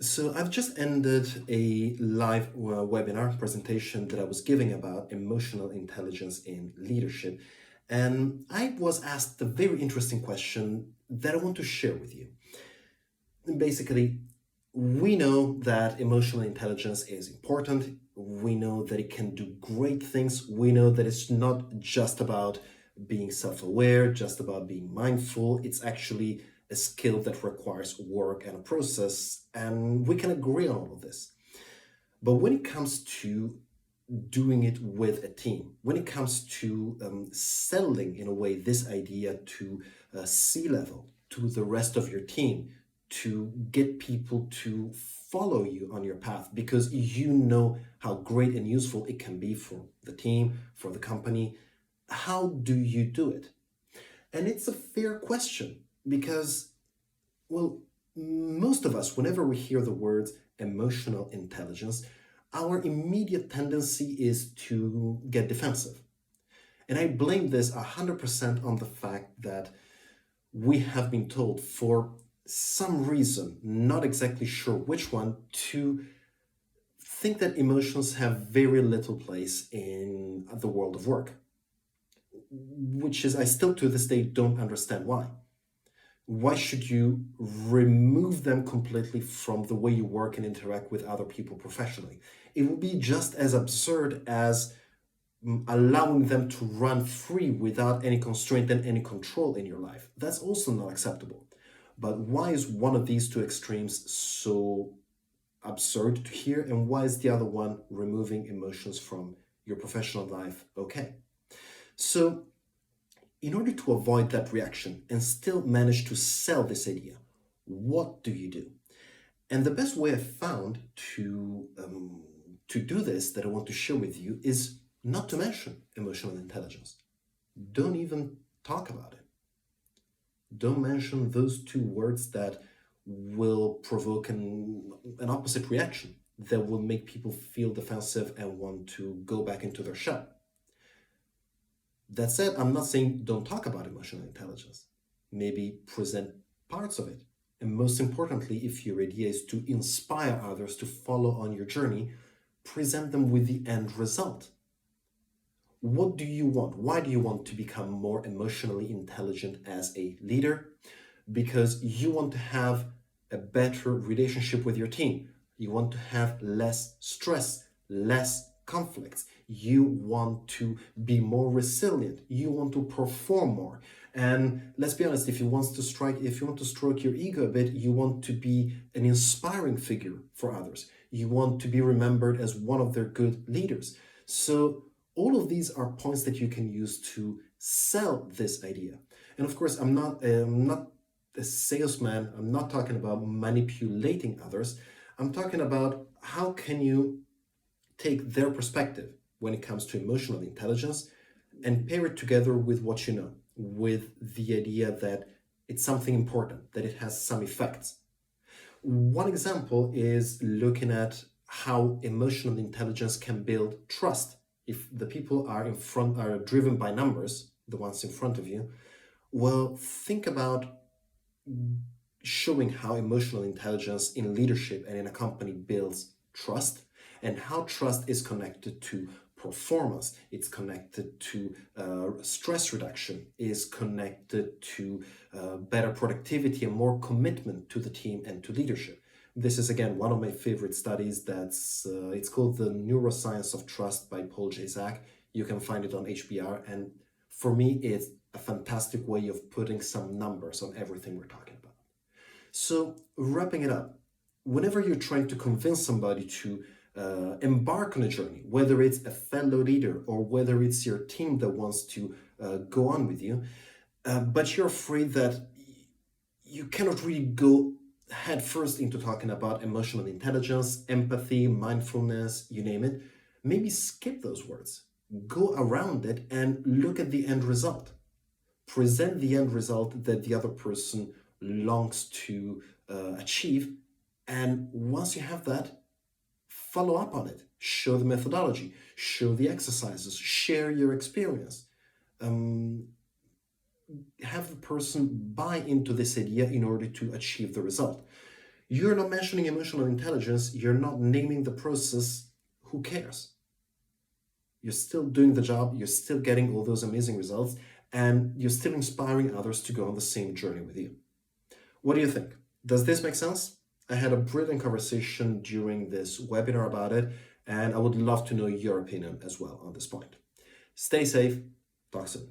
So I've just ended a live webinar presentation that I was giving about emotional intelligence in leadership. And I was asked a very interesting question that I want to share with you. Basically, we know that emotional intelligence is important. We know that it can do great things. We know that it's not just about being self aware, just about being mindful. It's actually a skill that requires work and a process. And we can agree on all of this. But when it comes to doing it with a team, when it comes to selling, in a way, this idea to C level, to the rest of your team, to get people to follow you on your path because you know how great and useful it can be for the team, for the company. How do you do it? And it's a fair question because, well, most of us, whenever we hear the words emotional intelligence, our immediate tendency is to get defensive. And I blame this 100% on the fact that we have been told for some reason, not exactly sure which one, to think that emotions have very little place in the world of work, which is, I still to this day don't understand why. Why should you remove them completely from the way you work and interact with other people professionally? It would be just as absurd as allowing them to run free without any constraint and any control in your life. That's also not acceptable. But why is one of these two extremes so absurd to hear, and why is the other one, removing emotions from your professional life, okay? So, in order to avoid that reaction and still manage to sell this idea, what do you do? And the best way I've found to do this, that I want to share with you, is not to mention emotional intelligence. Don't even talk about it. Don't mention those two words that will provoke an opposite reaction, that will make people feel defensive and want to go back into their shell. That said, I'm not saying don't talk about emotional intelligence. Maybe present parts of it. And most importantly, if your idea is to inspire others to follow on your journey, present them with the end result. What do you want? Why do you want to become more emotionally intelligent as a leader? Because you want to have a better relationship with your team. You want to have less stress, less conflicts. You want to be more resilient. You want to perform more. And let's be honest, if you want to stroke your ego a bit, you want to be an inspiring figure for others. You want to be remembered as one of their good leaders. So all of these are points that you can use to sell this idea. And of course, I'm not a salesman. I'm not talking about manipulating others. I'm talking about how can you take their perspective when it comes to emotional intelligence and pair it together with what you know, with the idea that it's something important, that it has some effects. One example is looking at how emotional intelligence can build trust. If the people are driven by numbers, the ones in front of you, well, think about showing how emotional intelligence in leadership and in a company builds trust, and how trust is connected to performance, it's connected to stress reduction, is connected to better productivity and more commitment to the team and to leadership. This is again one of my favorite studies. It's called The Neuroscience of Trust by Paul J. Zak. You can find it on HBR, and for me it's a fantastic way of putting some numbers on everything we're talking about. So, wrapping it up, whenever you're trying to convince somebody to embark on a journey, whether it's a fellow leader or whether it's your team that wants to go on with you, but you're afraid that you cannot really go head first into talking about emotional intelligence, empathy, mindfulness, you name it, maybe skip those words. Go around it and look at the end result. Present the end result that the other person longs to achieve. And once you have that, follow up on it. Show the methodology, show the exercises, share your experience. Have the person buy into this idea in order to achieve the result. You're not mentioning emotional intelligence, you're not naming the process, who cares? You're still doing the job, you're still getting all those amazing results, and you're still inspiring others to go on the same journey with you. What do you think? Does this make sense? I had a brilliant conversation during this webinar about it, and I would love to know your opinion as well on this point. Stay safe. Talk soon.